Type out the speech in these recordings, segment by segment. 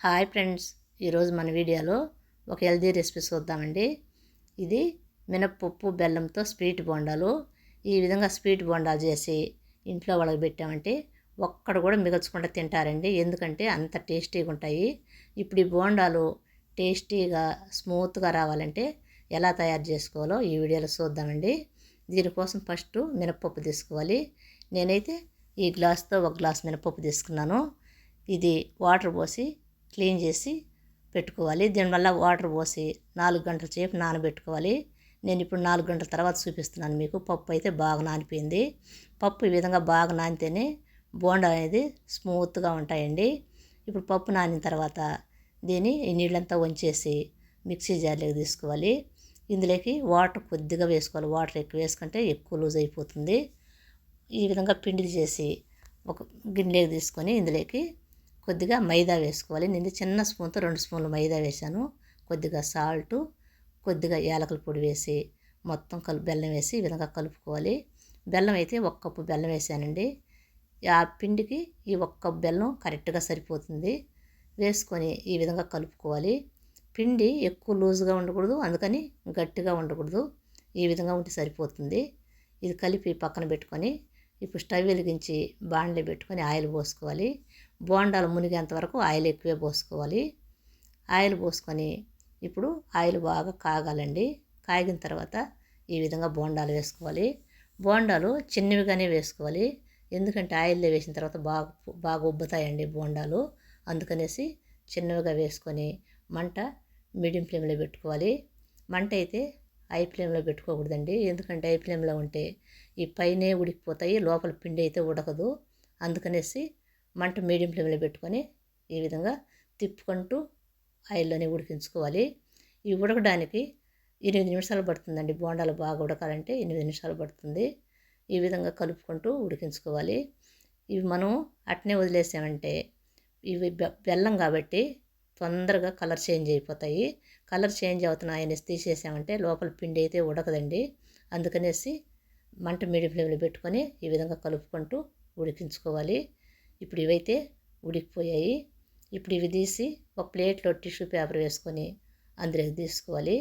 Hi friends, ఈరోజు మన వీడియోలో ఒక హెల్దీ రెసిపీ చూద్దామండి. ఇది మినప్పప్పు బెల్లంతో స్వీట్ బోండాలు. ఈ విధంగా స్వీట్ బోండాలు చేసి ఇంట్లో వాళ్ళకి పెట్టామంటే ఒక్కడు కూడా మిగల్చకుండా తింటారండి, ఎందుకంటే అంత టేస్టీగా ఉంటాయి. ఇప్పుడు ఈ బోండాలు టేస్టీగా స్మూత్గా రావాలంటే ఎలా తయారు చేసుకోవాలో ఈ వీడియోలో చూద్దామండి. దీనికోసం ఫస్ట్ మినప్పప్పు తీసుకోవాలి. నేనైతే ఈ గ్లాస్తో ఒక గ్లాస్ మినప్పప్పు తీసుకున్నాను. ఇది వాటర్ పోసి క్లీన్ చేసి పెట్టుకోవాలి. దీనివల్ల వాటర్ పోసి 4 గంటల సేపు నానబెట్టుకోవాలి. నేను ఇప్పుడు 4 గంటల తర్వాత చూపిస్తున్నాను మీకు. పప్పు అయితే బాగా నానిపోయింది. పప్పు ఈ విధంగా బాగా నానితేనే బోండా అనేది స్మూత్గా ఉంటాయండి. ఇప్పుడు పప్పు నానిన తర్వాత దీన్ని ఈ నీళ్ళంతా వంచేసి మిక్సీ జార్లోకి తీసుకోవాలి. ఇందులోకి వాటర్ కొద్దిగా వేసుకోవాలి. వాటర్ ఎక్కువ వేసుకుంటే ఎక్కువ లూజ్ అయిపోతుంది. ఈ విధంగా పిండి చేసి ఒక గిన్నెలోకి తీసుకొని ఇందులోకి కొద్దిగా మైదా వేసుకోవాలి. నేను చిన్న స్పూన్తో 2 స్పూన్లు మైదా వేసాను. కొద్దిగా సాల్టు, కొద్దిగా యాలకుల పొడి వేసి మొత్తం బెల్లం వేసి ఈ విధంగా కలుపుకోవాలి. బెల్లం అయితే 1 కప్పు బెల్లం వేసానండి. ఆ పిండికి ఈ 1 కప్పు బెల్లం కరెక్ట్గా సరిపోతుంది. వేసుకొని ఈ విధంగా కలుపుకోవాలి. పిండి ఎక్కువ లూజ్గా ఉండకూడదు, అందుకని గట్టిగా ఉండకూడదు. ఈ విధంగా ఉంటే సరిపోతుంది. ఇది కలిపి పక్కన పెట్టుకొని ఇప్పుడు స్టవ్ వెలిగించి బాండ్లీ పెట్టుకొని ఆయిల్ పోసుకోవాలి. బోండాలు మునిగేంత వరకు ఆయిల్ ఎక్కువే పోసుకోవాలి. ఆయిల్ పోసుకొని ఇప్పుడు ఆయిల్ బాగా కాగాలండి. కాగిన తర్వాత ఈ విధంగా బోండాలు వేసుకోవాలి. బోండాలు చిన్నవిగానే వేసుకోవాలి, ఎందుకంటే ఆయిల్లో వేసిన తర్వాత బాగా ఉబ్బుతాయండి బోండాలు. అందుకనేసి చిన్నవిగా వేసుకొని మంట మీడియం ఫ్లేమ్లో పెట్టుకోవాలి. మంట అయితే హై ఫ్లేమ్లో పెట్టుకోకూడదండి, ఎందుకంటే హై ఫ్లేమ్లో ఉంటే ఈ పైనే ఉడికిపోతాయి, లోపల పిండి అయితే ఉడకదు. అందుకనేసి మంట మీడియం ఫ్లేమ్లో పెట్టుకొని ఈ విధంగా తిప్పుకుంటూ ఆయిల్లోనే ఉడికించుకోవాలి. ఇవి ఉడకడానికి 8 నిమిషాలు పడుతుందండి. బోండాలు బాగా ఉడకాలంటే 8 నిమిషాలు పడుతుంది. ఈ విధంగా కలుపుకుంటూ ఉడికించుకోవాలి. ఇవి మనం అట్నే వదిలేసామంటే ఇవి బెల్లం కాబట్టి తొందరగా కలర్ చేంజ్ అయిపోతాయి. కలర్ చేంజ్ అవుతున్నాయనేసి తీసేసామంటే లోపల పిండి అయితే ఉడకదండి. అందుకనేసి మంట మీడియం ఫ్లేమ్లో పెట్టుకొని ఈ విధంగా కలుపుకుంటూ ఉడికించుకోవాలి. ఇప్పుడు ఇవైతే ఉడికిపోయాయి. ఇప్పుడు ఇవి తీసి ఒక ప్లేట్లో టిష్యూ పేపర్ వేసుకొని అందులోకి తీసుకోవాలి.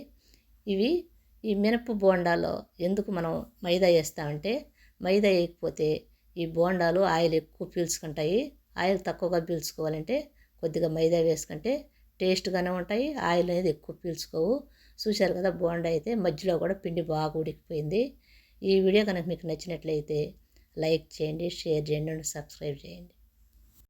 ఈ మినప బోండాలో ఎందుకు మనం మైదా వేస్తామంటే, మైదా వేయకపోతే ఈ బోండాలు ఆయిల్ ఎక్కువ పీల్చుకుంటాయి. ఆయిల్ తక్కువగా పీల్చుకోవాలంటే కొద్దిగా మైదా వేసుకుంటే టేస్ట్గానే ఉంటాయి, ఆయిల్ అనేది ఎక్కువ పీల్చుకోవు. చూశారు కదా, బోండా అయితే మధ్యలో కూడా పిండి బాగా ఉడికిపోయింది. ఈ వీడియో కనుక మీకు నచ్చినట్లయితే లైక్ చేయండి, షేర్ చేయండి, సబ్స్క్రైబ్ చేయండి.